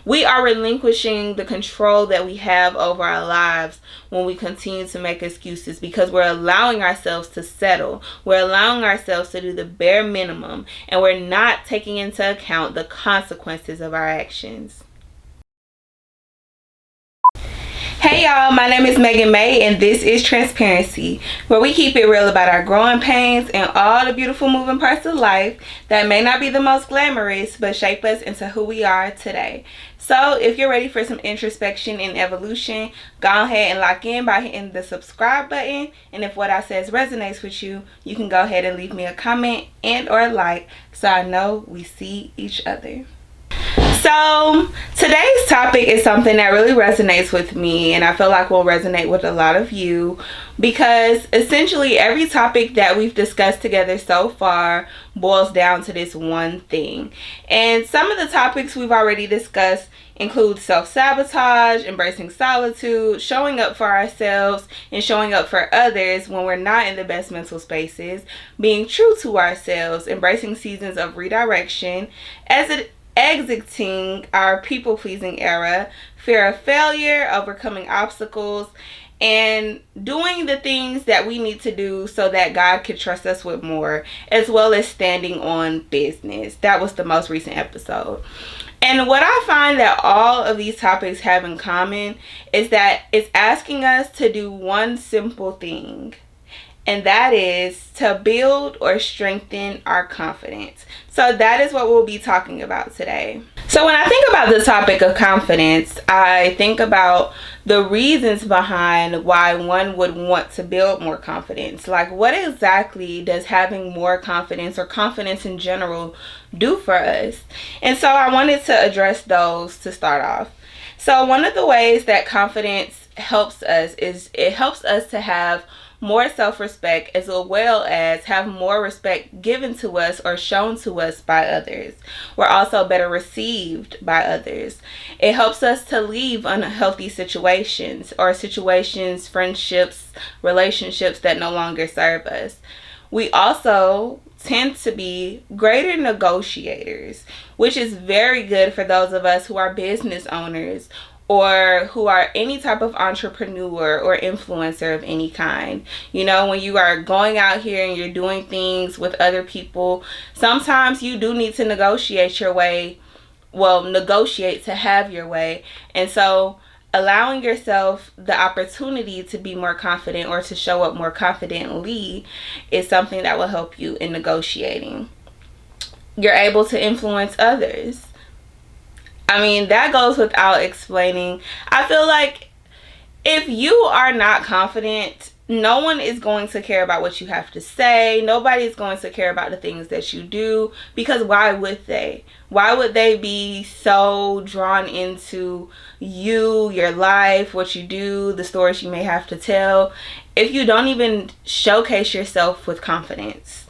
We are relinquishing the control that we have over our lives when we continue to make excuses, because we're allowing ourselves to settle. We're allowing ourselves to do the bare minimum, and we're not taking into account the consequences of our actions. Hey y'all, my name is Megan May, and this is Transparency, where we keep it real about our growing pains and all the beautiful moving parts of life that may not be the most glamorous, but shape us into who we are today. So if you're ready for some introspection and evolution, go ahead and lock in by hitting the subscribe button. And if what I says resonates with you, you can go ahead and leave me a comment and or a like, so I know we see each other. So today's topic is something that really resonates with me, and I feel like will resonate with a lot of you, because essentially every topic that we've discussed together so far boils down to this one thing. And some of the topics we've already discussed include self-sabotage, embracing solitude, showing up for ourselves and showing up for others when we're not in the best mental spaces, being true to ourselves, embracing seasons of redirection, exiting our people-pleasing era, fear of failure, overcoming obstacles, and doing the things that we need to do so that God could trust us with more, as well as standing on business. That was the most recent episode. And what I find that all of these topics have in common is that it's asking us to do one simple thing, and that is to build or strengthen our confidence. So that is what we'll be talking about today. So when I think about the topic of confidence, I think about the reasons behind why one would want to build more confidence. Like, what exactly does having more confidence or confidence in general do for us? And so I wanted to address those to start off. So one of the ways that confidence helps us is it helps us to have more self-respect, as well as have more respect given to us or shown to us by others. We're also better received by others. It helps us to leave unhealthy situations or situations, friendships, relationships that no longer serve us. We also tend to be greater negotiators, which is very good for those of us who are business owners or who are any type of entrepreneur or influencer of any kind. You know, when you are going out here and you're doing things with other people, sometimes you do need to negotiate your way. Well, negotiate to have your way. And so allowing yourself the opportunity to be more confident or to show up more confidently is something that will help you in negotiating. You're able to influence others. I mean, that goes without explaining. I feel like if you are not confident, no one is going to care about what you have to say. Nobody's going to care about the things that you do, because why would they? Why would they be so drawn into you, your life, what you do, the stories you may have to tell, if you don't even showcase yourself with confidence?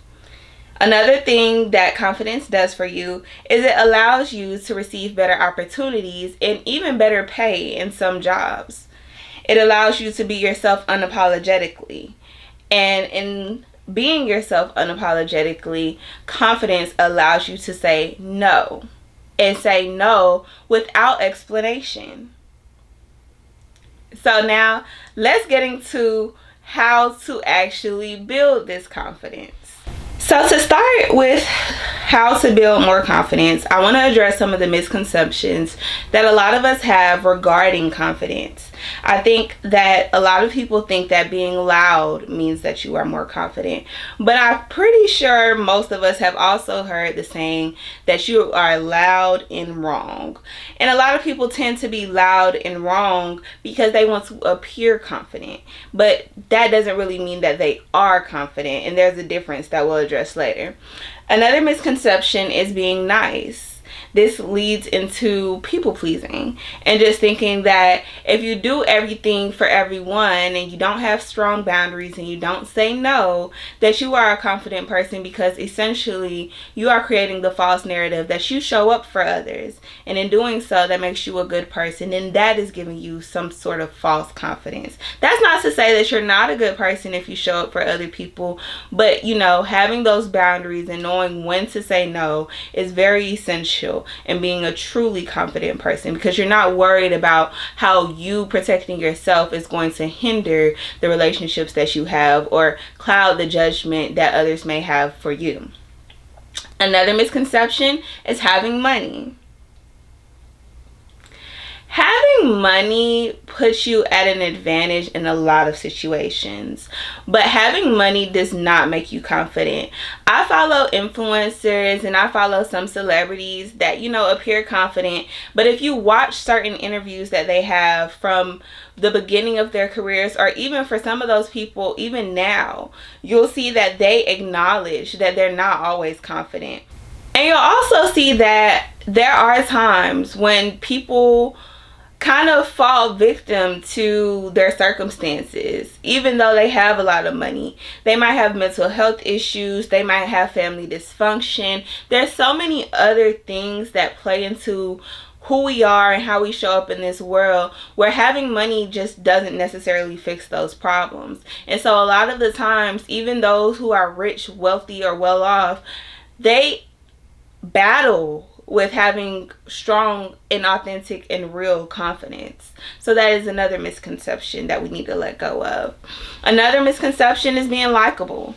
Another thing that confidence does for you is it allows you to receive better opportunities and even better pay in some jobs. It allows you to be yourself unapologetically. And in being yourself unapologetically, confidence allows you to say no, and say no without explanation. So now let's get into how to actually build this confidence. So to start with how to build more confidence, I want to address some of the misconceptions that a lot of us have regarding confidence. I think that a lot of people think that being loud means that you are more confident, but I'm pretty sure most of us have also heard the saying that you are loud and wrong. And a lot of people tend to be loud and wrong because they want to appear confident, but that doesn't really mean that they are confident, and there's a difference that we'll address later. Another misconception is being nice. This leads into people pleasing and just thinking that if you do everything for everyone and you don't have strong boundaries and you don't say no, that you are a confident person, because essentially you are creating the false narrative that you show up for others, and in doing so that makes you a good person, and that is giving you some sort of false confidence. That's not to say that you're not a good person if you show up for other people, but you know, having those boundaries and knowing when to say no is very essential essential in being a truly confident person, because you're not worried about how you protecting yourself is going to hinder the relationships that you have or cloud the judgment that others may have for you. Another misconception is having money. Having money puts you at an advantage in a lot of situations, but having money does not make you confident. I follow influencers and I follow some celebrities that, appear confident, but if you watch certain interviews that they have from the beginning of their careers, or even for some of those people, even now, you'll see that they acknowledge that they're not always confident. And you'll also see that there are times when people kind of fall victim to their circumstances. Even though they have a lot of money, they might have mental health issues, they might have family dysfunction. There's so many other things that play into who we are and how we show up in this world, where having money just doesn't necessarily fix those problems. And so a lot of the times, even those who are rich, wealthy, or well off, they battle with having strong and authentic and real confidence. So that is another misconception that we need to let go of. Another misconception is being likable.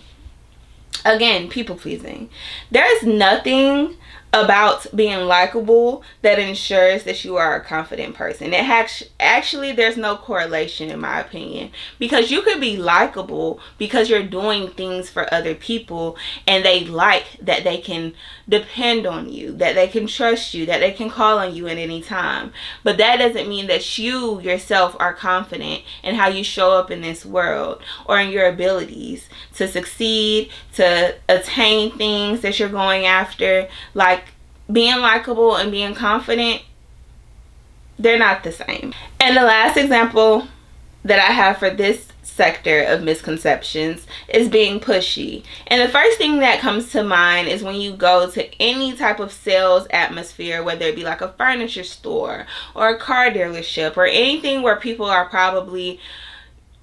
Again, people pleasing. There's nothing about being likable that ensures that you are a confident person. Actually, there's no correlation, in my opinion, because you could be likable because you're doing things for other people and they like that they can depend on you, that they can trust you, that they can call on you at any time. But that doesn't mean that you yourself are confident in how you show up in this world or in your abilities to succeed, to attain things that you're going after. Like, being likable and being confident, they're not the same. And the last example that I have for this sector of misconceptions is being pushy. And the first thing that comes to mind is when you go to any type of sales atmosphere, whether it be like a furniture store or a car dealership or anything where people are probably,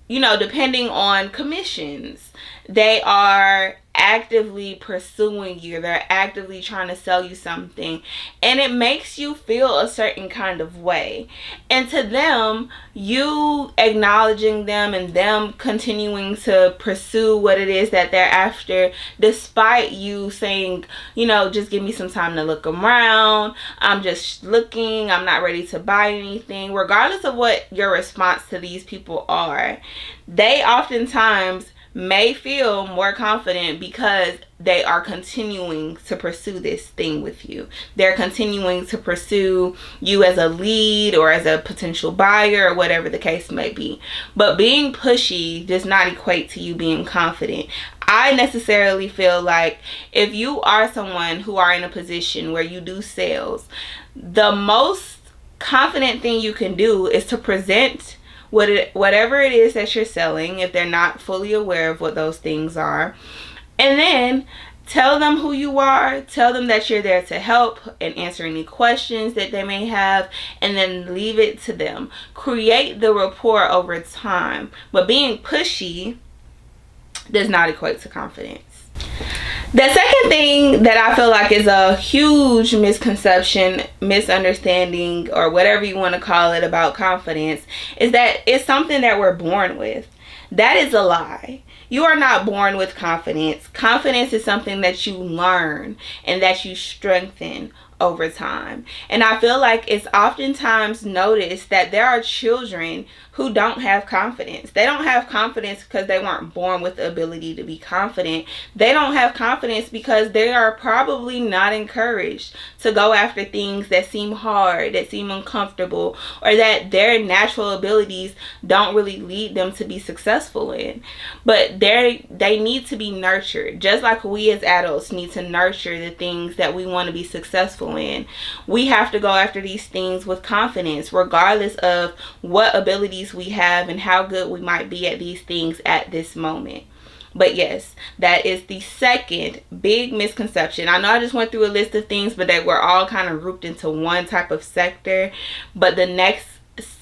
depending on commissions, they are actively pursuing you. They're actively trying to sell you something, and it makes you feel a certain kind of way. And to them, you acknowledging them and them continuing to pursue what it is that they're after, despite you saying, just give me some time to look around, I'm just looking, I'm not ready to buy anything. Regardless of what your response to these people are, they oftentimes may feel more confident because they are continuing to pursue this thing with you. They're continuing to pursue you as a lead or as a potential buyer or whatever the case may be. But being pushy does not equate to you being confident. I necessarily feel like if you are someone who are in a position where you do sales, the most confident thing you can do is to present whatever it is that you're selling, if they're not fully aware of what those things are, and then tell them who you are, tell them that you're there to help and answer any questions that they may have, and then leave it to them. Create the rapport over time. But being pushy does not equate to confidence. The second thing that I feel like is a huge misconception, misunderstanding, or whatever you want to call it about confidence is that it's something that we're born with. That is a lie. You are not born with confidence. Confidence is something that you learn and that you strengthen over time. And I feel like it's oftentimes noticed that there are children who don't have confidence. They don't have confidence because they weren't born with the ability to be confident. They don't have confidence because they are probably not encouraged to go after things that seem hard, that seem uncomfortable, or that their natural abilities don't really lead them to be successful in. But they need to be nurtured, just like we as adults need to nurture the things that we want to be successful in. We have to go after these things with confidence, regardless of what abilities we have and how good we might be at these things at this moment. But yes, that is the second big misconception. I know I just went through a list of things, but they were all kind of grouped into one type of sector. But the next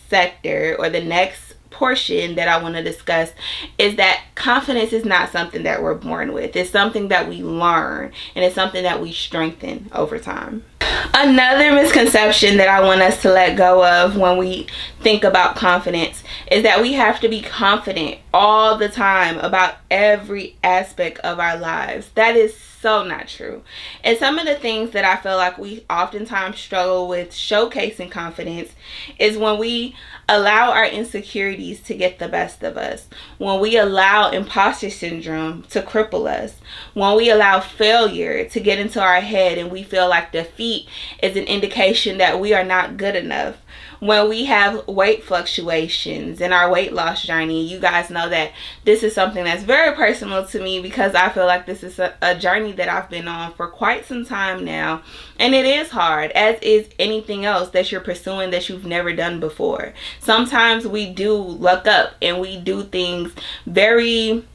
sector, or the next portion that I want to discuss, is that confidence is not something that we're born with. It's something that we learn, and it's something that we strengthen over time. Another misconception that I want us to let go of when we think about confidence is that we have to be confident all the time about every aspect of our lives. That is so not true. And some of the things that I feel like we oftentimes struggle with showcasing confidence is when we allow our insecurities to get the best of us, when we allow imposter syndrome to cripple us, when we allow failure to get into our head and we feel like defeat is an indication that we are not good enough, when we have weight fluctuations in our weight loss journey. You guys know that this is something that's very personal to me because I feel like this is a journey that I've been on for quite some time now, and it is hard, as is anything else that you're pursuing that you've never done before. Sometimes we do luck up and we do things very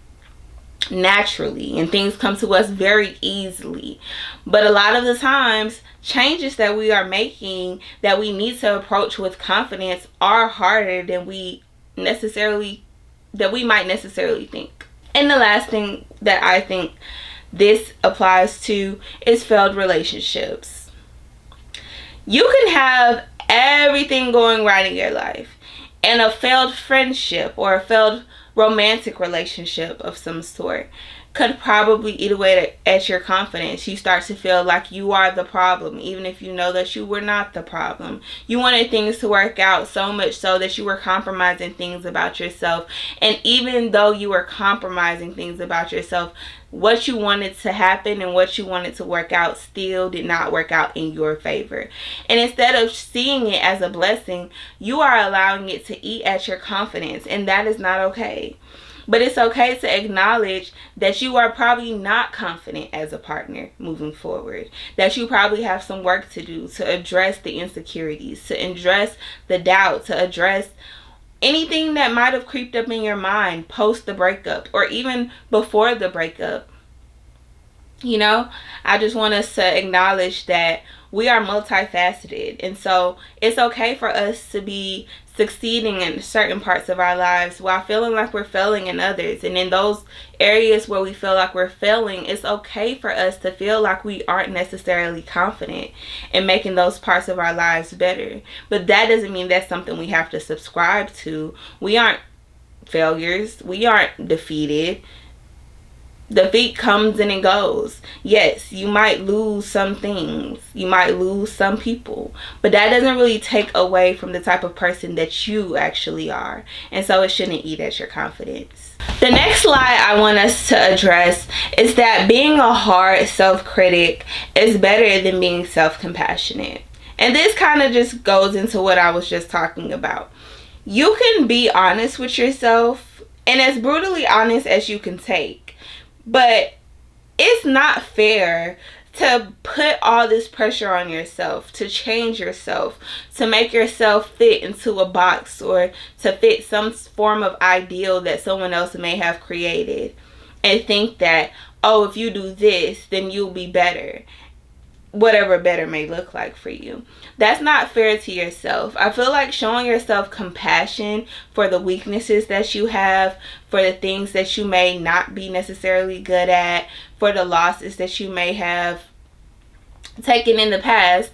naturally and things come to us very easily, but a lot of the times changes that we are making that we need to approach with confidence are harder than we might necessarily think. And the last thing that I think this applies to is failed relationships. You can have everything going right in your life, and a failed friendship or a failed romantic relationship of some sort could probably eat away at your confidence. You start to feel like you are the problem, even if you know that you were not the problem. You wanted things to work out so much so that you were compromising things about yourself. And even though you were compromising things about yourself, what you wanted to happen and what you wanted to work out still did not work out in your favor. And instead of seeing it as a blessing, you are allowing it to eat at your confidence, and that is not okay. But it's okay to acknowledge that you are probably not confident as a partner moving forward. That you probably have some work to do to address the insecurities, to address the doubt, to address anything that might have creeped up in your mind post the breakup or even before the breakup. You know, I just want us to acknowledge that we are multifaceted, and so it's okay for us to be succeeding in certain parts of our lives while feeling like we're failing in others. And in those areas where we feel like we're failing, it's okay for us to feel like we aren't necessarily confident in making those parts of our lives better. But that doesn't mean that's something we have to subscribe to. We aren't failures. We aren't defeated. Defeat comes and it goes. Yes, you might lose some things. You might lose some people. But that doesn't really take away from the type of person that you actually are. And so it shouldn't eat at your confidence. The next lie I want us to address is that being a hard self-critic is better than being self-compassionate. And this kind of just goes into what I was just talking about. You can be honest with yourself, and as brutally honest as you can take. But it's not fair to put all this pressure on yourself, to change yourself, to make yourself fit into a box or to fit some form of ideal that someone else may have created and think that, oh, if you do this, then you'll be better. Whatever better may look like for you. That's not fair to yourself. I feel like showing yourself compassion for the weaknesses that you have, for the things that you may not be necessarily good at, for the losses that you may have taken in the past,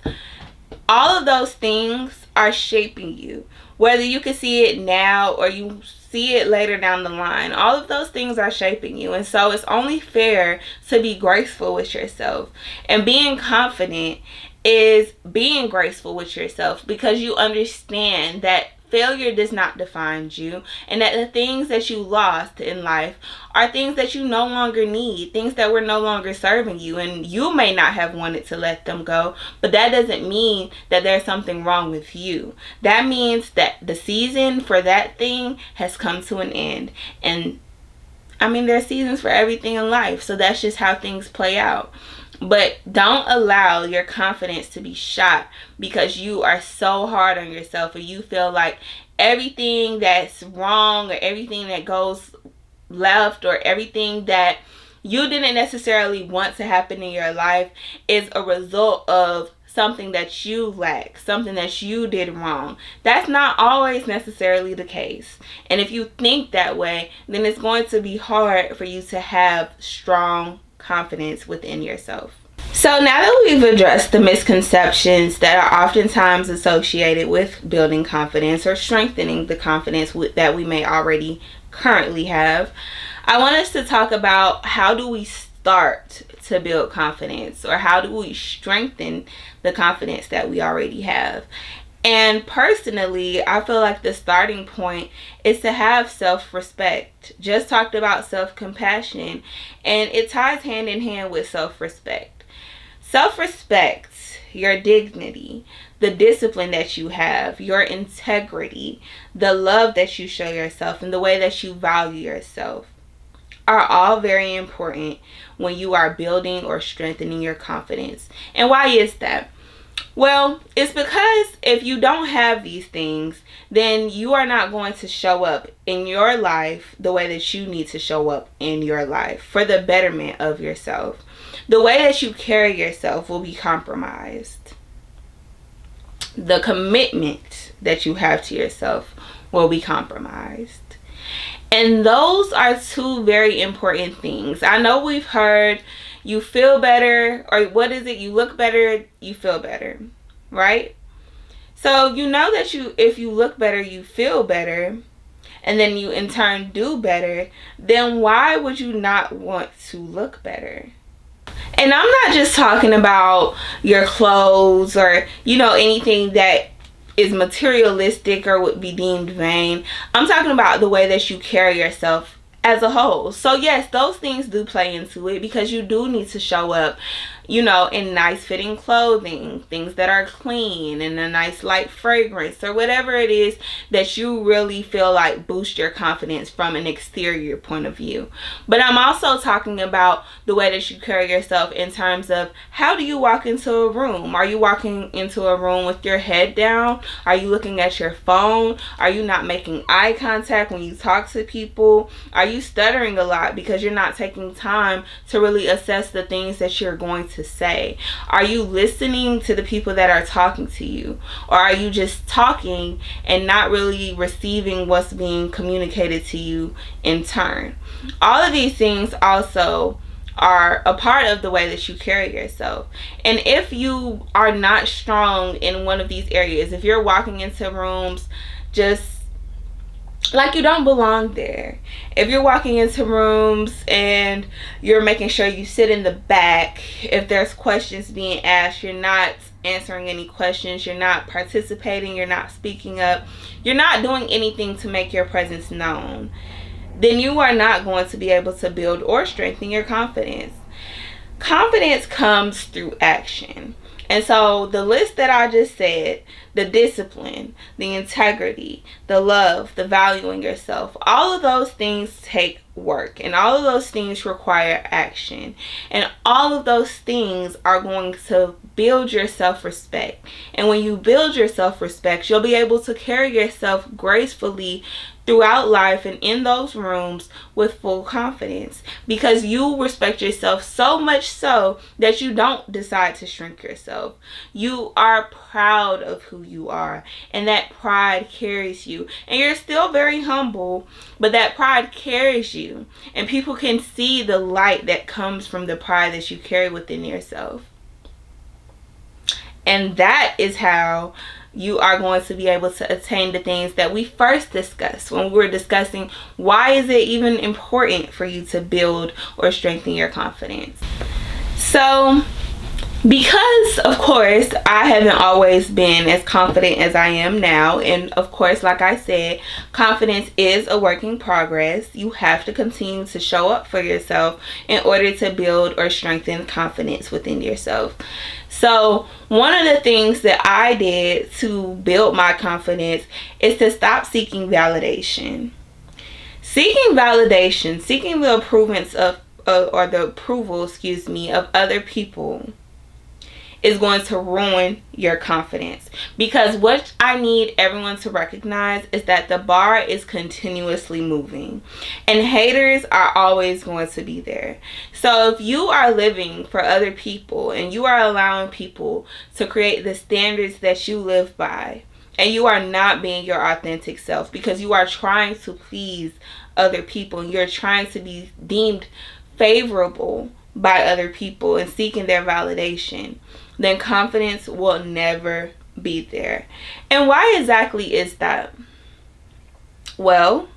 all of those things are shaping you. Whether you can see it now or you see it later down the line, all of those things are shaping you. And so it's only fair to be graceful with yourself. And being confident is being graceful with yourself because you understand that failure does not define you, and that the things that you lost in life are things that you no longer need, things that were no longer serving you, and you may not have wanted to let them go, but that doesn't mean that there's something wrong with you. That means that the season for that thing has come to an end. And I mean, there are seasons for everything in life, so that's just how things play out. But don't allow your confidence to be shot because you are so hard on yourself, or you feel like everything that's wrong or everything that goes left or everything that you didn't necessarily want to happen in your life is a result of something that you lack, something that you did wrong. That's not always necessarily the case. And if you think that way, then it's going to be hard for you to have strong confidence within yourself. So now that we've addressed the misconceptions that are oftentimes associated with building confidence or strengthening the confidence that we may already currently have, I want us to talk about how do we start to build confidence, or how do we strengthen the confidence that we already have. And personally, I feel like the starting point is to have self-respect. Just talked about self-compassion, and it ties hand in hand with self-respect. Self-respect, your dignity, the discipline that you have, your integrity, the love that you show yourself, and the way that you value yourself are all very important when you are building or strengthening your confidence. And why is that? Well, it's because if you don't have these things, then you are not going to show up in your life the way that you need to show up in your life for the betterment of yourself. The way that you carry yourself will be compromised. The commitment that you have to yourself will be compromised. And those are two very important things. I know we've heard you feel better, or what is it? You look better, you feel better, right? So you know that if you look better, you feel better, and then you in turn do better, then why would you not want to look better? And I'm not just talking about your clothes or, anything that is materialistic or would be deemed vain. I'm talking about the way that you carry yourself as a whole. So yes, those things do play into it, because you do need to show up, in nice fitting clothing, things that are clean, and a nice light fragrance, or whatever it is that you really feel like boost your confidence from an exterior point of view. But I'm also talking about the way that you carry yourself in terms of, how do you walk into a room? Are you walking into a room with your head down? Are you looking at your phone? Are you not making eye contact when you talk to people? Are you stuttering a lot because you're not taking time to really assess the things that you're going to say? Are you listening to the people that are talking to you? Or are you just talking and not really receiving what's being communicated to you in turn? All of these things also are a part of the way that you carry yourself. And if you are not strong in one of these areas, if you're walking into rooms just like you don't belong there, if you're walking into rooms and you're making sure you sit in the back, if there's questions being asked, you're not answering any questions, you're not participating, you're not speaking up, you're not doing anything to make your presence known, then you are not going to be able to build or strengthen your confidence. Confidence comes through action. And so the list that I just said, the discipline, the integrity, the love, the valuing yourself, all of those things take work, and all of those things require action, and all of those things are going to build your self-respect. And when you build your self-respect, you'll be able to carry yourself gracefully throughout life and in those rooms with full confidence, because you respect yourself so much so that you don't decide to shrink yourself. You are proud of who you are, and that pride carries you. And you're still very humble, but that pride carries you, and people can see the light that comes from the pride that you carry within yourself. And that is how you are going to be able to attain the things that we first discussed when we were discussing why is it even important for you to build or strengthen your confidence. So, because of course I haven't always been as confident as I am now, and of course, like I said, confidence is a work in progress. You have to continue to show up for yourself in order to build or strengthen confidence within yourself. So one of the things that I did to build my confidence is to stop seeking validation. Seeking validation, seeking the approvals of other people is going to ruin your confidence, because what I need everyone to recognize is that the bar is continuously moving, and haters are always going to be there. So if you are living for other people and you are allowing people to create the standards that you live by, and you are not being your authentic self because you are trying to please other people and you're trying to be deemed favorable by other people and seeking their validation, then confidence will never be there. And why exactly is that? Well,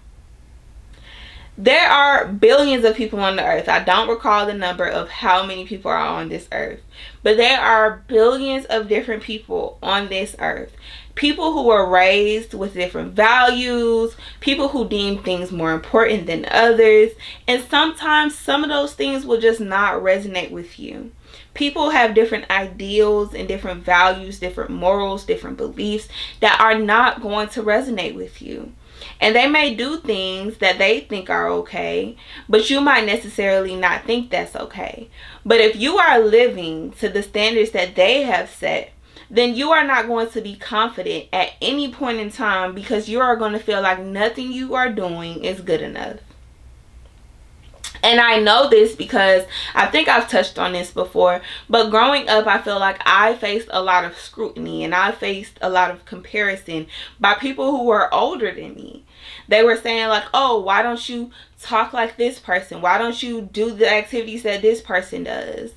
there are billions of people on the earth. I don't recall the number of how many people are on this earth, but there are billions of different people on this earth. People who were raised with different values, people who deem things more important than others, and sometimes some of those things will just not resonate with you. People have different ideals and different values, different morals, different beliefs that are not going to resonate with you. And they may do things that they think are okay, but you might necessarily not think that's okay. But if you are living to the standards that they have set, then you are not going to be confident at any point in time, because you are going to feel like nothing you are doing is good enough. And I know this because I think I've touched on this before, but growing up, I feel like I faced a lot of scrutiny and I faced a lot of comparison by people who were older than me. They were saying like, oh, why don't you talk like this person? Why don't you do the activities that this person does?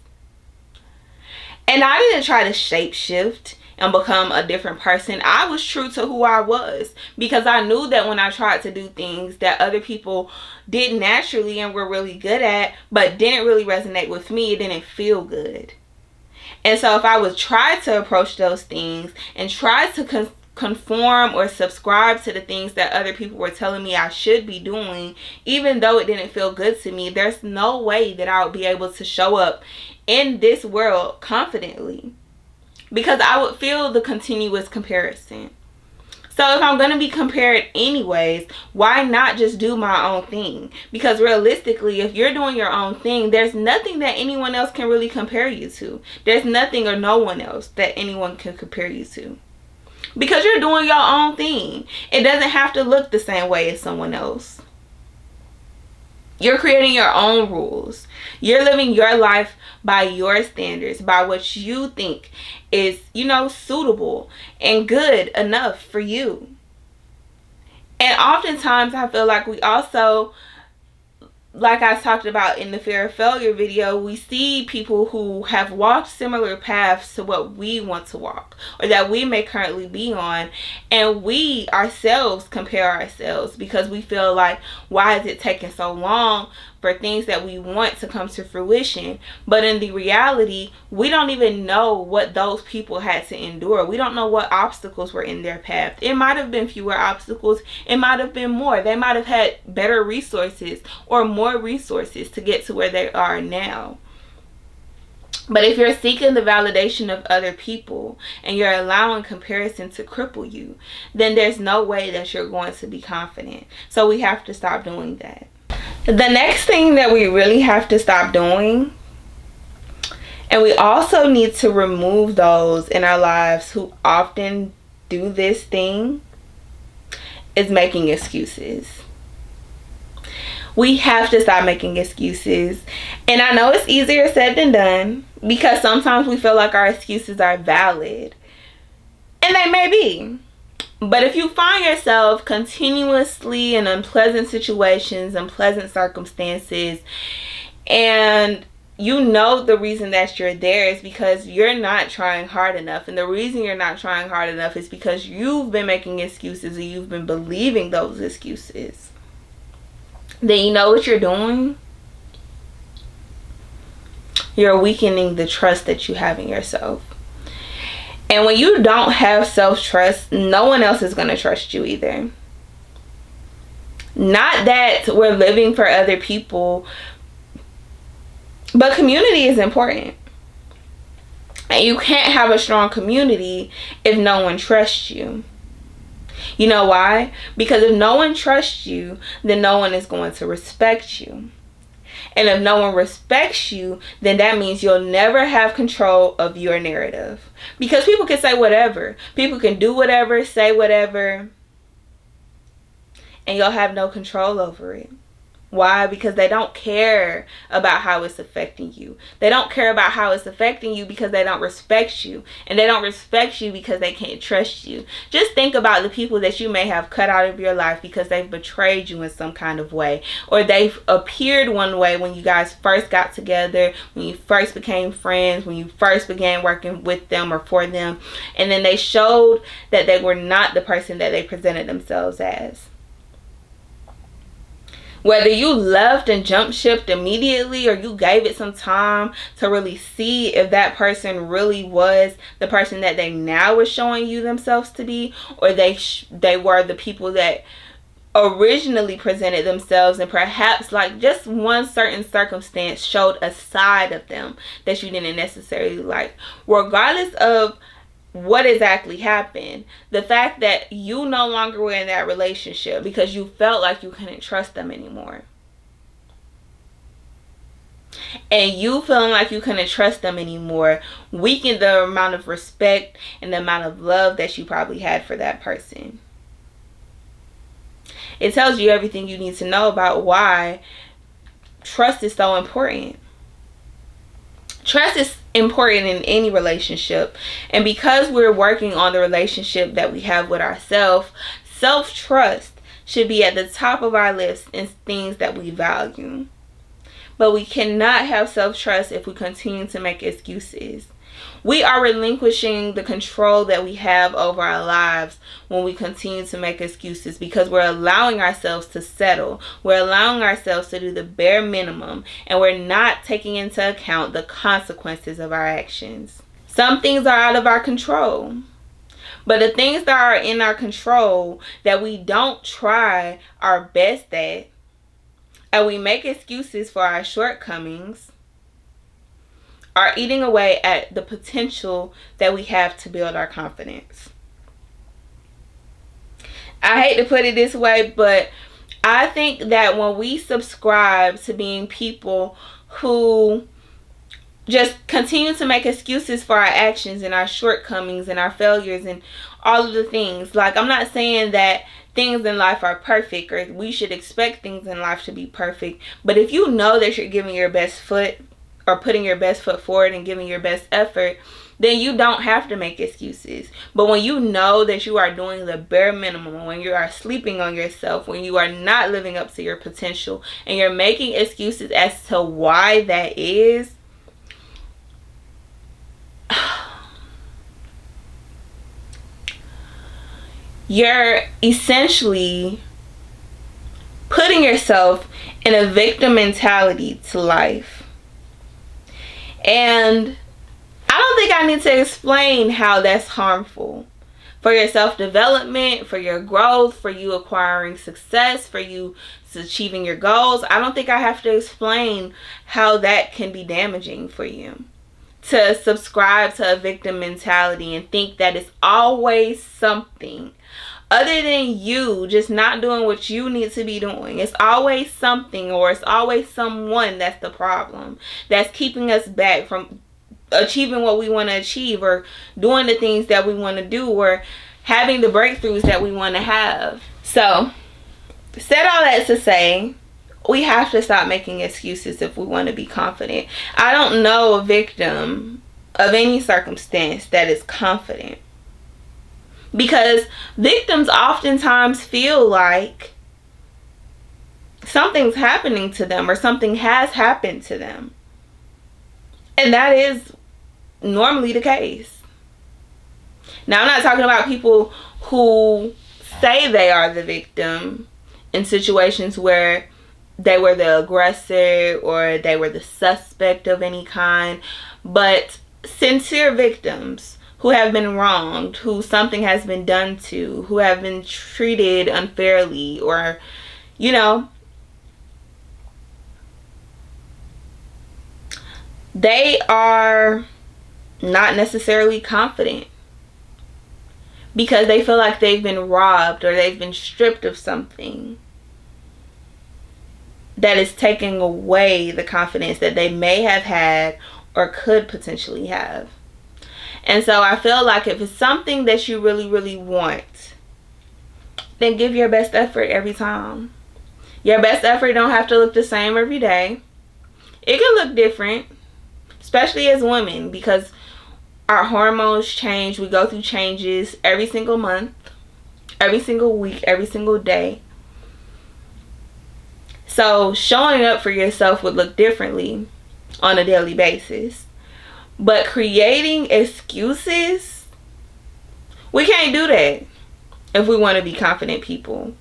And I didn't try to shape shift and become a different person. I was true to who I was, because I knew that when I tried to do things that other people did naturally and were really good at, but didn't really resonate with me, it didn't feel good. And so if I would try to approach those things and try to conform or subscribe to the things that other people were telling me I should be doing, even though it didn't feel good to me, there's no way that I would be able to show up in this world confidently, because I would feel the continuous comparison. So if I'm going to be compared anyways, why not just do my own thing? Because realistically, if you're doing your own thing, there's nothing that anyone else can really compare you to. There's nothing or no one else that anyone can compare you to, because you're doing your own thing. It doesn't have to look the same way as someone else. You're creating your own rules. You're living your life by your standards, by what you think is, suitable and good enough for you. And oftentimes I feel like we also, like I talked about in the fear of failure video, we see people who have walked similar paths to what we want to walk, or that we may currently be on, and we ourselves compare ourselves because we feel like, why is it taking so long for things that we want to come to fruition? But in the reality, we don't even know what those people had to endure. We don't know what obstacles were in their path. It might have been fewer obstacles. It might have been more. They might have had better resources or more resources to get to where they are now. But if you're seeking the validation of other people and you're allowing comparison to cripple you, then there's no way that you're going to be confident. So we have to stop doing that. The next thing that we really have to stop doing, and we also need to remove those in our lives who often do this thing, is making excuses. We have to stop making excuses. And I know it's easier said than done, because sometimes we feel like our excuses are valid. And they may be. But if you find yourself continuously in unpleasant situations, unpleasant circumstances, and you know the reason that you're there is because you're not trying hard enough, and the reason you're not trying hard enough is because you've been making excuses and you've been believing those excuses, then you know what you're doing? You're weakening the trust that you have in yourself. And when you don't have self-trust, no one else is going to trust you either. Not that we're living for other people, but community is important. And you can't have a strong community if no one trusts you. You know why? Because if no one trusts you, then no one is going to respect you. And if no one respects you, then that means you'll never have control of your narrative. Because people can say whatever. People can do whatever, say whatever, and you'll have no control over it. Why? Because they don't care about how it's affecting you. They don't care about how it's affecting you because they don't respect you. And they don't respect you because they can't trust you. Just think about the people that you may have cut out of your life because they've betrayed you in some kind of way. Or they've appeared one way when you guys first got together, when you first became friends, when you first began working with them or for them. And then they showed that they were not the person that they presented themselves as. Whether you left and jumped ship immediately or you gave it some time to really see if that person really was the person that they now were showing you themselves to be, or they were the people that originally presented themselves, and perhaps like just one certain circumstance showed a side of them that you didn't necessarily like. Regardless of what exactly happened, the fact that you no longer were in that relationship because you felt like you couldn't trust them anymore, and you feeling like you couldn't trust them anymore weakened the amount of respect and the amount of love that you probably had for that person. It tells you everything you need to know about why trust is so important. Trust is important in any relationship. And because we're working on the relationship that we have with ourselves, self-trust should be at the top of our list in things that we value. But we cannot have self-trust if we continue to make excuses. We are relinquishing the control that we have over our lives when we continue to make excuses, because we're allowing ourselves to settle. We're allowing ourselves to do the bare minimum, and we're not taking into account the consequences of our actions. Some things are out of our control, but the things that are in our control that we don't try our best at, and we make excuses for our shortcomings, are eating away at the potential that we have to build our confidence. I hate to put it this way, but I think that when we subscribe to being people who just continue to make excuses for our actions and our shortcomings and our failures and all of the things, like, I'm not saying that things in life are perfect or we should expect things in life to be perfect, but if you know that you're giving your best foot or putting your best foot forward and giving your best effort, then you don't have to make excuses. But when you know that you are doing the bare minimum, when you are sleeping on yourself, when you are not living up to your potential, and you're making excuses as to why that is, you're essentially putting yourself in a victim mentality to life. And I don't think I need to explain how that's harmful for your self-development, for your growth, for you acquiring success, for you achieving your goals. I don't think I have to explain how that can be damaging for you. To subscribe to a victim mentality and think that it's always something other than you just not doing what you need to be doing. It's always something, or it's always someone that's the problem, that's keeping us back from achieving what we want to achieve, or doing the things that we want to do, or having the breakthroughs that we want to have. So, said all that to say, we have to stop making excuses if we want to be confident. I don't know a victim of any circumstance that is confident, because victims oftentimes feel like something's happening to them or something has happened to them. And that is normally the case. Now, I'm not talking about people who say they are the victim in situations where they were the aggressor or they were the suspect of any kind, but sincere victims who have been wronged, who something has been done to, who have been treated unfairly, or, you know, they are not necessarily confident because they feel like they've been robbed or they've been stripped of something that is taking away the confidence that they may have had or could potentially have. And so I feel like if it's something that you really, really want, then give your best effort every time. Your best effort don't have to look the same every day. It can look different, especially as women, because our hormones change. We go through changes every single month, every single week, every single day. So showing up for yourself would look differently on a daily basis. But creating excuses, we can't do that if we want to be confident people.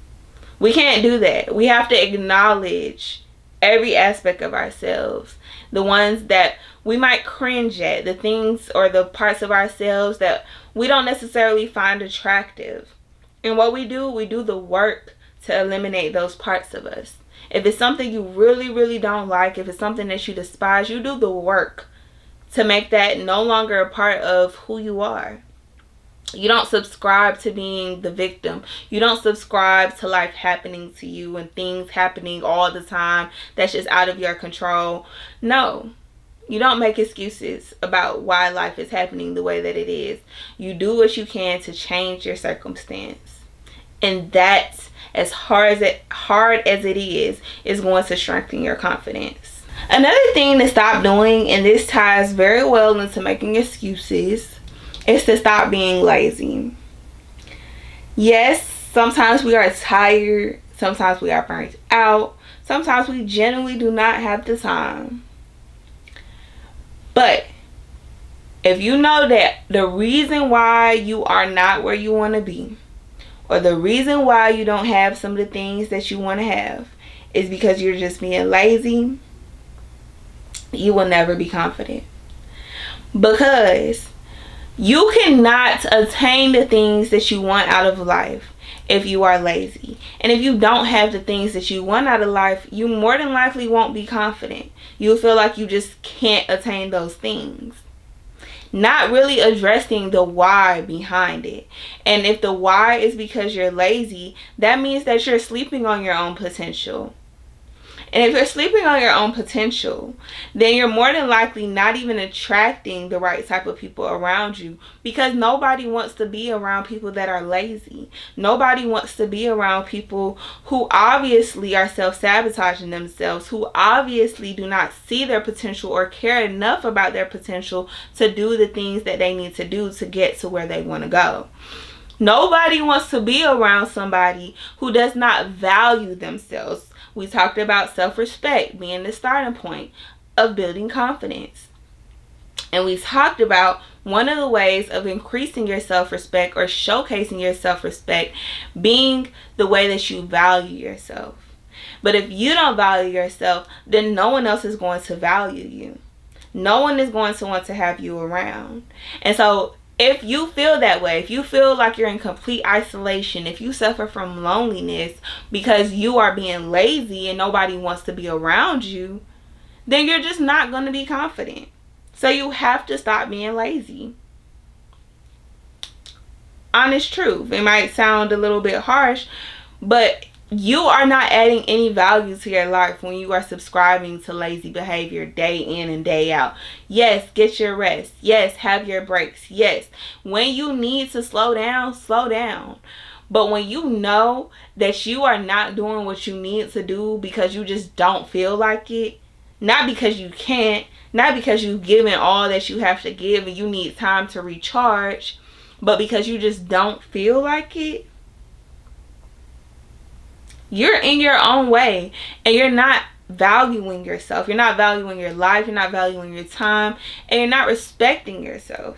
We can't do that. We have to acknowledge every aspect of ourselves. The ones that we might cringe at, the things or the parts of ourselves that we don't necessarily find attractive. And what we do the work to eliminate those parts of us. If it's something you really, really don't like, if it's something that you despise, you do the work to make that no longer a part of who you are. You don't subscribe to being the victim. You don't subscribe to life happening to you and things happening all the time that's just out of your control. No, you don't make excuses about why life is happening the way that it is. You do what you can to change your circumstance. And that's, as hard as it is going to strengthen your confidence. Another thing to stop doing, and this ties very well into making excuses, is to stop being lazy. Yes, sometimes we are tired. Sometimes we are burnt out. Sometimes we genuinely do not have the time. But if you know that the reason why you are not where you want to be, or the reason why you don't have some of the things that you want to have, is because you're just being lazy, you will never be confident. Because you cannot attain the things that you want out of life if you are lazy. And if you don't have the things that you want out of life, you more than likely won't be confident. You'll feel like you just can't attain those things. Not really addressing the why behind it. And if the why is because you're lazy, that means that you're sleeping on your own potential. And if you're sleeping on your own potential, then you're more than likely not even attracting the right type of people around you, because nobody wants to be around people that are lazy. Nobody wants to be around people who obviously are self-sabotaging themselves, who obviously do not see their potential or care enough about their potential to do the things that they need to do to get to where they want to go. Nobody wants to be around somebody who does not value themselves. We talked about self-respect being the starting point of building confidence. And we talked about one of the ways of increasing your self-respect or showcasing your self-respect being the way that you value yourself. But if you don't value yourself, then no one else is going to value you. No one is going to want to have you around. And so if you feel that way, if you feel like you're in complete isolation, if you suffer from loneliness because you are being lazy and nobody wants to be around you, then you're just not going to be confident. So you have to stop being lazy. Honest truth. It might sound a little bit harsh, but you are not adding any value to your life when you are subscribing to lazy behavior day in and day out. Yes, get your rest. Yes, have your breaks. Yes, when you need to slow down, slow down. But when you know that you are not doing what you need to do because you just don't feel like it, not because you can't, not because you've given all that you have to give and you need time to recharge, but because you just don't feel like it, you're in your own way and you're not valuing yourself. You're not valuing your life. You're not valuing your time. And you're not respecting yourself.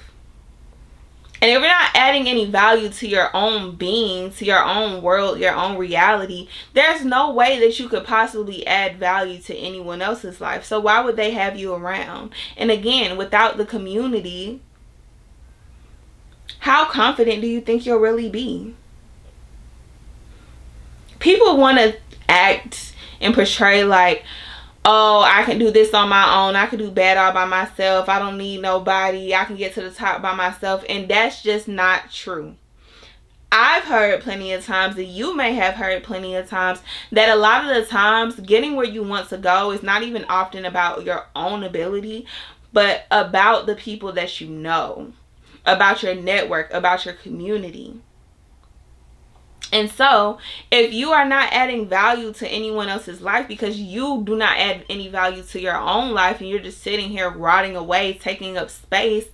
And if you're not adding any value to your own being, to your own world, your own reality, there's no way that you could possibly add value to anyone else's life. So why would they have you around? And again, without the community, how confident do you think you'll really be? People want to act and portray like, oh, I can do this on my own. I can do bad all by myself. I don't need nobody. I can get to the top by myself. And that's just not true. I've heard plenty of times, and you may have heard plenty of times, that a lot of the times getting where you want to go is not even often about your own ability, but about the people that you know, about your network, about your community. And so, if you are not adding value to anyone else's life because you do not add any value to your own life and you're just sitting here rotting away, taking up space,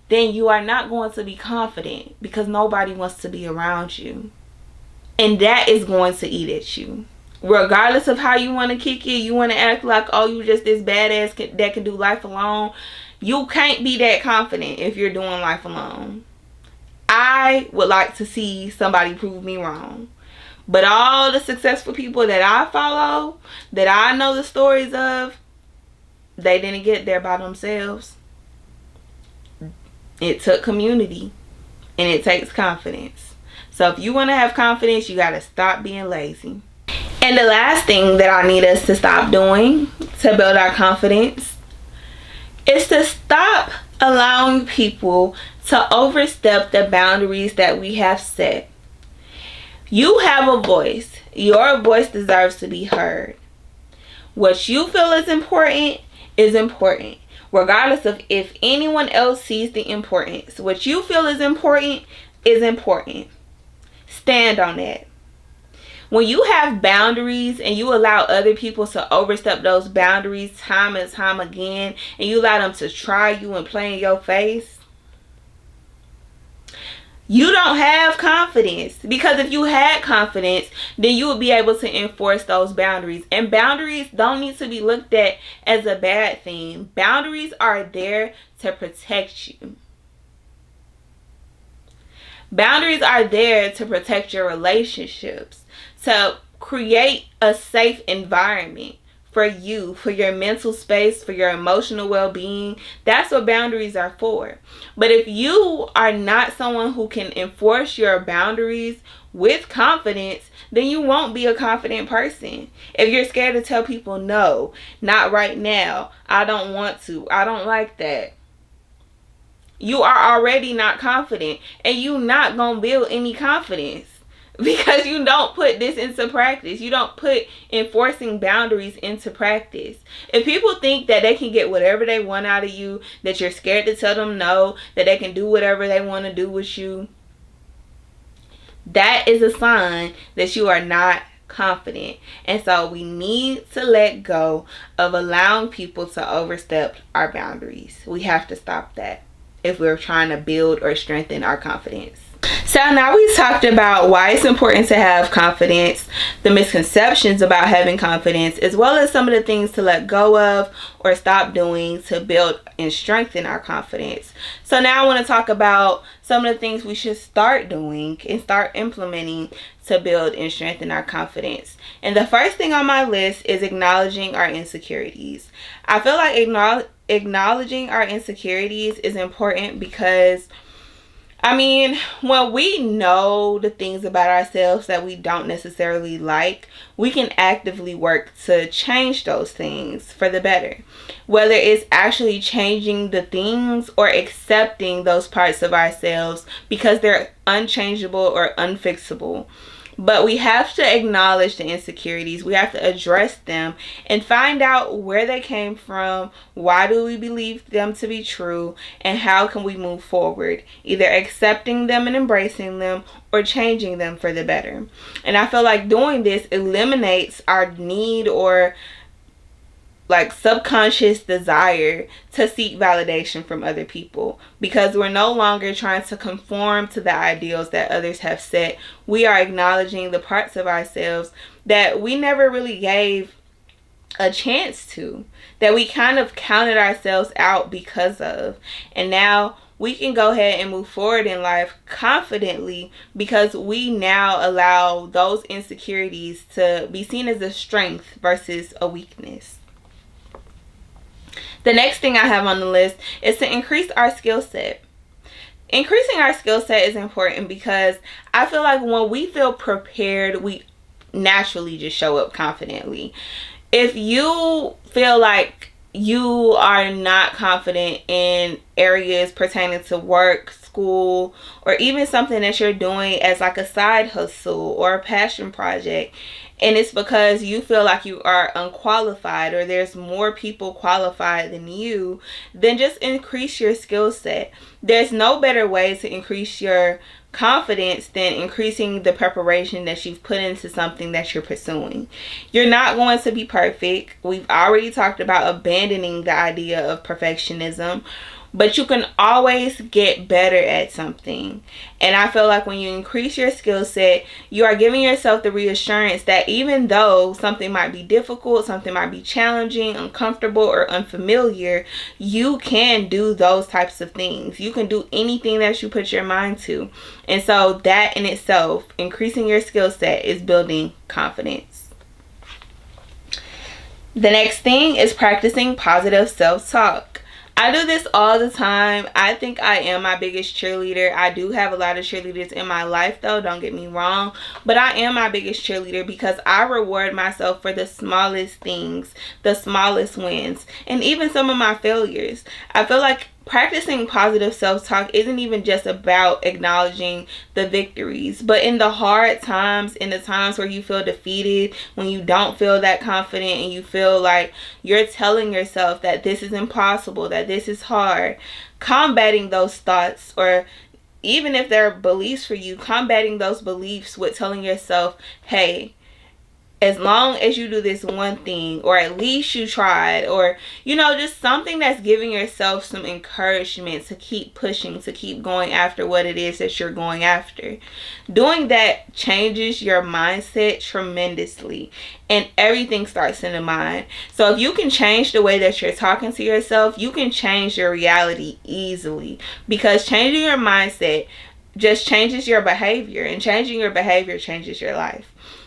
then you are not going to be confident because nobody wants to be around you. And that is going to eat at you. Regardless of how you want to kick it, you want to act like, oh, you just this badass that can do life alone. You can't be that confident if you're doing life alone. I would like to see somebody prove me wrong. But all the successful people that I follow, that I know the stories of, they didn't get there by themselves. It took community. And it takes confidence. So if you want to have confidence, you got to stop being lazy. And the last thing that I need us to stop doing to build our confidence is to stop allowing people to overstep the boundaries that we have set. You have a voice. Your voice deserves to be heard. What you feel is important, regardless of if anyone else sees the importance. What you feel is important is important. Stand on that. When you have boundaries and you allow other people to overstep those boundaries time and time again, and you allow them to try you and play in your face, you don't have confidence. Because if you had confidence, then you would be able to enforce those boundaries. And boundaries don't need to be looked at as a bad thing. Boundaries are there to protect you. Boundaries are there to protect your relationships, to create a safe environment for you, for your mental space, for your emotional well-being. That's what boundaries are for. But if you are not someone who can enforce your boundaries with confidence, then you won't be a confident person. If you're scared to tell people, no, not right now, I don't want to, I don't like that, you are already not confident, and you're not going to build any confidence because you don't put this into practice. You don't put enforcing boundaries into practice. If people think that they can get whatever they want out of you, that you're scared to tell them no, that they can do whatever they want to do with you, that is a sign that you are not confident. And so we need to let go of allowing people to overstep our boundaries. We have to stop that if we're trying to build or strengthen our confidence. So now we've talked about why it's important to have confidence, the misconceptions about having confidence, as well as some of the things to let go of or stop doing to build and strengthen our confidence. So now I want to talk about some of the things we should start doing and start implementing to build and strengthen our confidence. And the first thing on my list is acknowledging our insecurities. I feel like acknowledging our insecurities is important because, I mean, when we know the things about ourselves that we don't necessarily like, we can actively work to change those things for the better. Whether it's actually changing the things or accepting those parts of ourselves because they're unchangeable or unfixable. But we have to acknowledge the insecurities. We have to address them and find out where they came from, why do we believe them to be true, and how can we move forward, either accepting them and embracing them or changing them for the better. And I feel like doing this eliminates our need or like subconscious desire to seek validation from other people, because we're no longer trying to conform to the ideals that others have set. We are acknowledging the parts of ourselves that we never really gave a chance to, that we kind of counted ourselves out because of. And now we can go ahead and move forward in life confidently because we now allow those insecurities to be seen as a strength versus a weakness. The next thing I have on the list is to increase our skill set. Increasing our skill set is important because I feel like when we feel prepared, we naturally just show up confidently. If you feel like you are not confident in areas pertaining to work, school, or even something that you're doing as like a side hustle or a passion project, and it's because you feel like you are unqualified or there's more people qualified than you, then just increase your skill set. There's no better way to increase your confidence than increasing the preparation that you've put into something that you're pursuing. You're not going to be perfect. We've already talked about abandoning the idea of perfectionism, but you can always get better at something. And I feel like when you increase your skill set, you are giving yourself the reassurance that even though something might be difficult, something might be challenging, uncomfortable, or unfamiliar, you can do those types of things. You can do anything that you put your mind to. And so that in itself, increasing your skill set, is building confidence. The next thing is practicing positive self-talk. I do this all the time. I think I am my biggest cheerleader. I do have a lot of cheerleaders in my life though, don't get me wrong. But I am my biggest cheerleader because I reward myself for the smallest things, the smallest wins, and even some of my failures. I feel like practicing positive self-talk isn't even just about acknowledging the victories, but in the hard times, in the times where you feel defeated, when you don't feel that confident and you feel like you're telling yourself that this is impossible, that this is hard, combating those thoughts, or even if they're beliefs for you, combating those beliefs with telling yourself, hey, as long as you do this one thing, or at least you tried, or, you know, just something that's giving yourself some encouragement to keep pushing, to keep going after what it is that you're going after. Doing that changes your mindset tremendously, and everything starts in the mind. So if you can change the way that you're talking to yourself, you can change your reality easily, because changing your mindset just changes your behavior, and changing your behavior changes your life.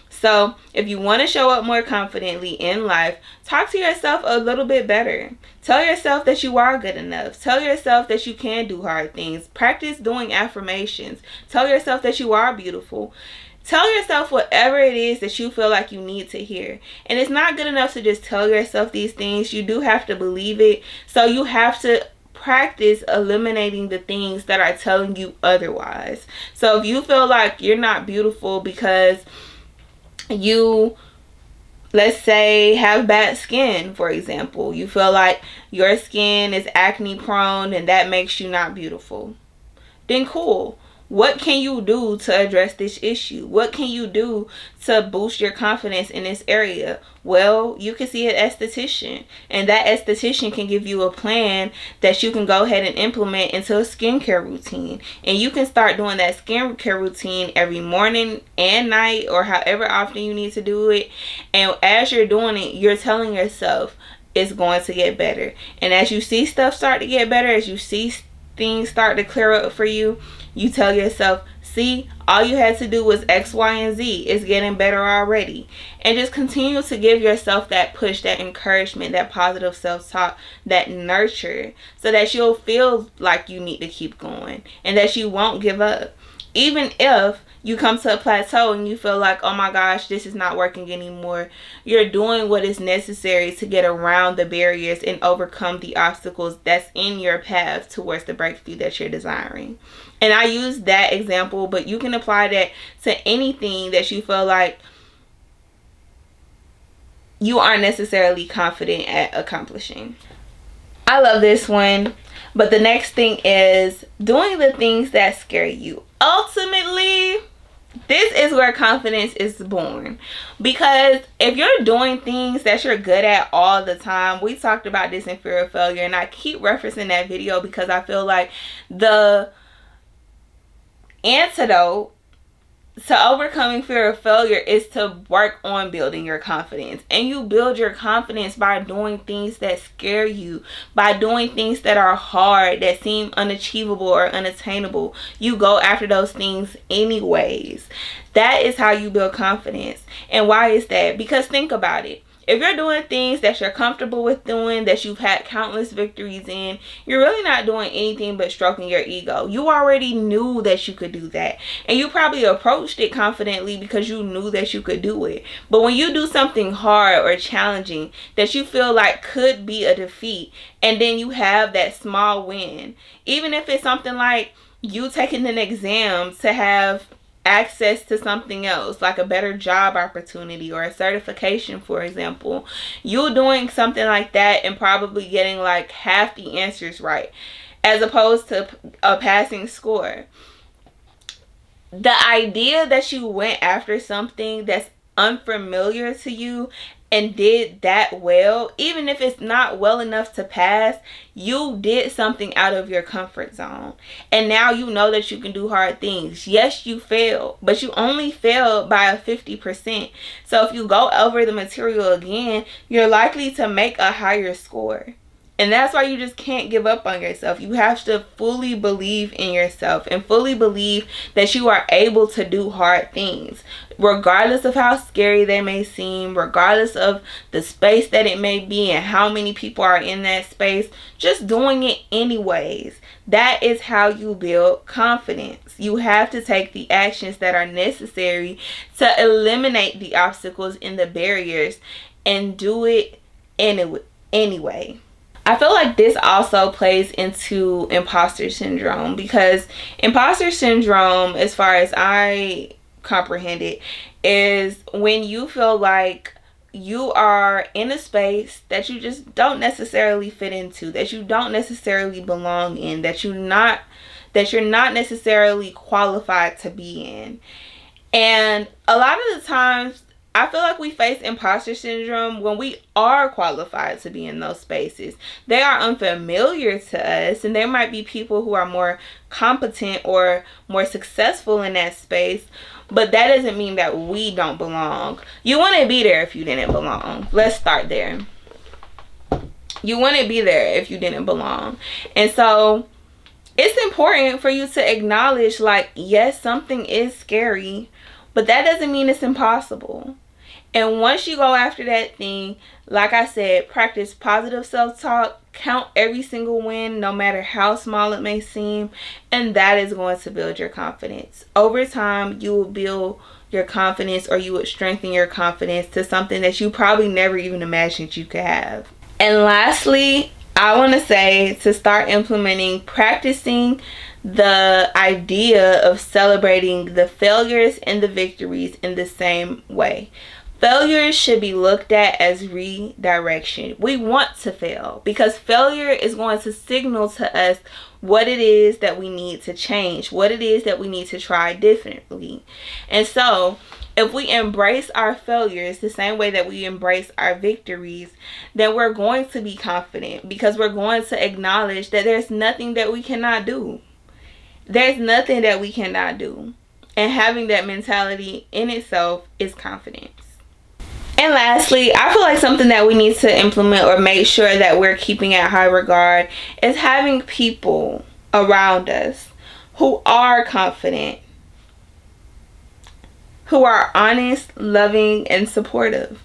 So if you want to show up more confidently in life, talk to yourself a little bit better. Tell yourself that you are good enough. Tell yourself that you can do hard things. Practice doing affirmations. Tell yourself that you are beautiful. Tell yourself whatever it is that you feel like you need to hear. And it's not good enough to just tell yourself these things. You do have to believe it. So you have to practice eliminating the things that are telling you otherwise. So if you feel like you're not beautiful because you, let's say, have bad skin, for example, you feel like your skin is acne prone and that makes you not beautiful, then cool. What can you do to address this issue? What can you do to boost your confidence in this area? Well, you can see an esthetician, and that esthetician can give you a plan that you can go ahead and implement into a skincare routine. And you can start doing that skincare routine every morning and night, or however often you need to do it. And as you're doing it, you're telling yourself it's going to get better. And as you see stuff start to get better, as you see things start to clear up for you, you tell yourself, see, all you had to do was X, Y, and Z. It's getting better already. And just continue to give yourself that push, that encouragement, that positive self-talk, that nurture, so that you'll feel like you need to keep going and that you won't give up. Even if you come to a plateau and you feel like, oh my gosh, this is not working anymore, you're doing what is necessary to get around the barriers and overcome the obstacles that's in your path towards the breakthrough that you're desiring. And I use that example, but you can apply that to anything that you feel like you aren't necessarily confident at accomplishing. I love this one. But the next thing is doing the things that scare you. Ultimately, this is where confidence is born. Because if you're doing things that you're good at all the time, we talked about this in Fear of Failure, and I keep referencing that video because I feel like the antidote to overcoming fear of failure is to work on building your confidence. And you build your confidence by doing things that scare you, by doing things that are hard, that seem unachievable or unattainable. You go after those things anyways. That is how you build confidence. And why is that? Because think about it. If you're doing things that you're comfortable with doing, that you've had countless victories in, you're really not doing anything but stroking your ego. You already knew that you could do that. And you probably approached it confidently because you knew that you could do it. But when you do something hard or challenging that you feel like could be a defeat, and then you have that small win, even if it's something like you taking an exam to have access to something else, like a better job opportunity or a certification, for example, you doing something like that and probably getting like half the answers right as opposed to a passing score, the idea that you went after something that's unfamiliar to you and did that well, even if it's not well enough to pass, you did something out of your comfort zone. And now you know that you can do hard things. Yes, you failed, but you only failed by a 50%. So if you go over the material again, you're likely to make a higher score. And that's why you just can't give up on yourself. You have to fully believe in yourself and fully believe that you are able to do hard things, regardless of how scary they may seem, regardless of the space that it may be and how many people are in that space. Just doing it anyways. That is how you build confidence. You have to take the actions that are necessary to eliminate the obstacles and the barriers and do it anyway. I feel like this also plays into imposter syndrome, because imposter syndrome, as far as I comprehend it, is when you feel like you are in a space that you just don't necessarily fit into, that you don't necessarily belong in, that you're not necessarily qualified to be in. And a lot of the times, I feel like we face imposter syndrome when we are qualified to be in those spaces. They are unfamiliar to us, and there might be people who are more competent or more successful in that space, but that doesn't mean that we don't belong. You wouldn't be there if you didn't belong. Let's start there. You wouldn't be there if you didn't belong. And so it's important for you to acknowledge, like, yes, something is scary, but that doesn't mean it's impossible. And once you go after that thing, like I said, practice positive self-talk, count every single win, no matter how small it may seem, and that is going to build your confidence. Over time, you will build your confidence, or you would strengthen your confidence to something that you probably never even imagined you could have. And lastly, I want to say to start practicing the idea of celebrating the failures and the victories in the same way. Failures should be looked at as redirection. We want to fail because failure is going to signal to us what it is that we need to change, what it is that we need to try differently. And so, if we embrace our failures the same way that we embrace our victories, then we're going to be confident, because we're going to acknowledge that there's nothing that we cannot do. There's nothing that we cannot do. And having that mentality in itself is confidence. And lastly, I feel like something that we need to implement or make sure that we're keeping at high regard is having people around us who are confident, who are honest, loving, and supportive.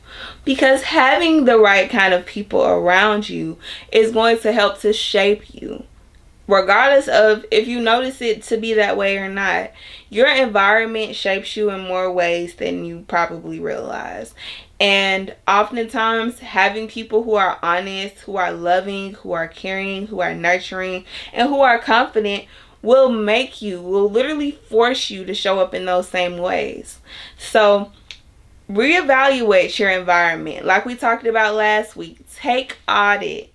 Because having the right kind of people around you is going to help to shape you. Regardless of if you notice it to be that way or not, your environment shapes you in more ways than you probably realize. And oftentimes, having people who are honest, who are loving, who are caring, who are nurturing, and who are confident will literally force you to show up in those same ways. So reevaluate your environment. Like we talked about last week, take audit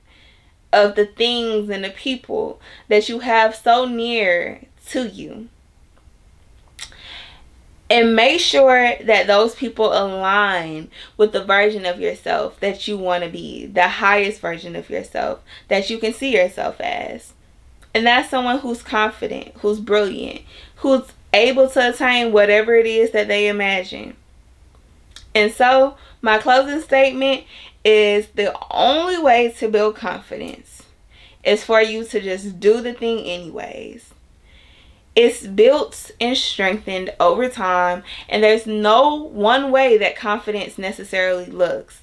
of the things and the people that you have so near to you. And make sure that those people align with the version of yourself that you want to be, the highest version of yourself that you can see yourself as. And that's someone who's confident, who's brilliant, who's able to attain whatever it is that they imagine. And so, my closing statement is the only way to build confidence is for you to just do the thing anyways. It's built and strengthened over time, and there's no one way that confidence necessarily looks.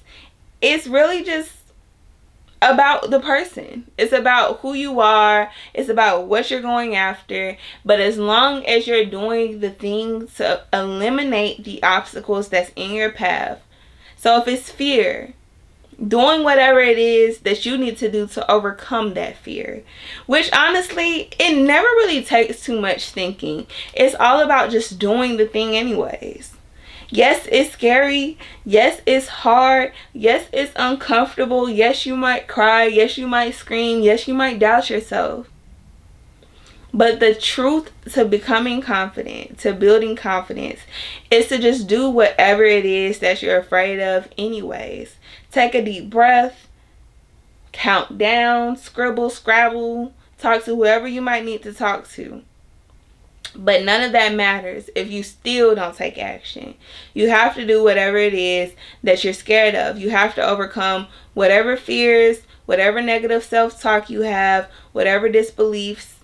It's really just about the person. It's about who you are. It's about what you're going after. But as long as you're doing the things to eliminate the obstacles that's in your path. So if it's fear, doing whatever it is that you need to do to overcome that fear, which honestly, it never really takes too much thinking. It's all about just doing the thing anyways. Yes, it's scary. Yes, it's hard. Yes, it's uncomfortable. Yes, you might cry. Yes, you might scream. Yes, you might doubt yourself. But the truth to becoming confident, to building confidence, is to just do whatever it is that you're afraid of anyways. Take a deep breath, count down, scribble, scrabble, talk to whoever you might need to talk to. But none of that matters if you still don't take action. You have to do whatever it is that you're scared of. You have to overcome whatever fears, whatever negative self-talk you have, whatever disbeliefs,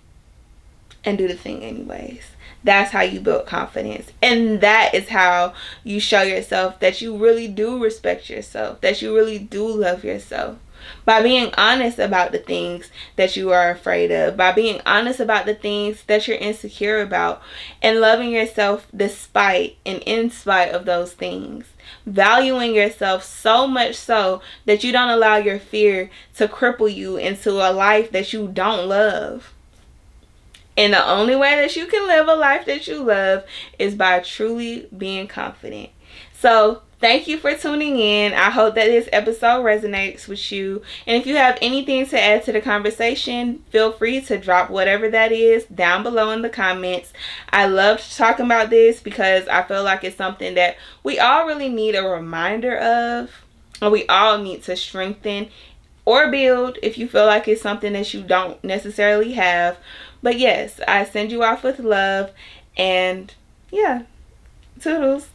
and do the thing anyways. That's how you build confidence. And that is how you show yourself that you really do respect yourself, that you really do love yourself. By being honest about the things that you are afraid of, by being honest about the things that you're insecure about, and loving yourself despite and in spite of those things. Valuing yourself so much so that you don't allow your fear to cripple you into a life that you don't love. And the only way that you can live a life that you love is by truly being confident. So, thank you for tuning in. I hope that this episode resonates with you. And if you have anything to add to the conversation, feel free to drop whatever that is down below in the comments. I loved talking about this because I feel like it's something that we all really need a reminder of. And we all need to strengthen or build if you feel like it's something that you don't necessarily have. But yes, I send you off with love, and yeah, toodles.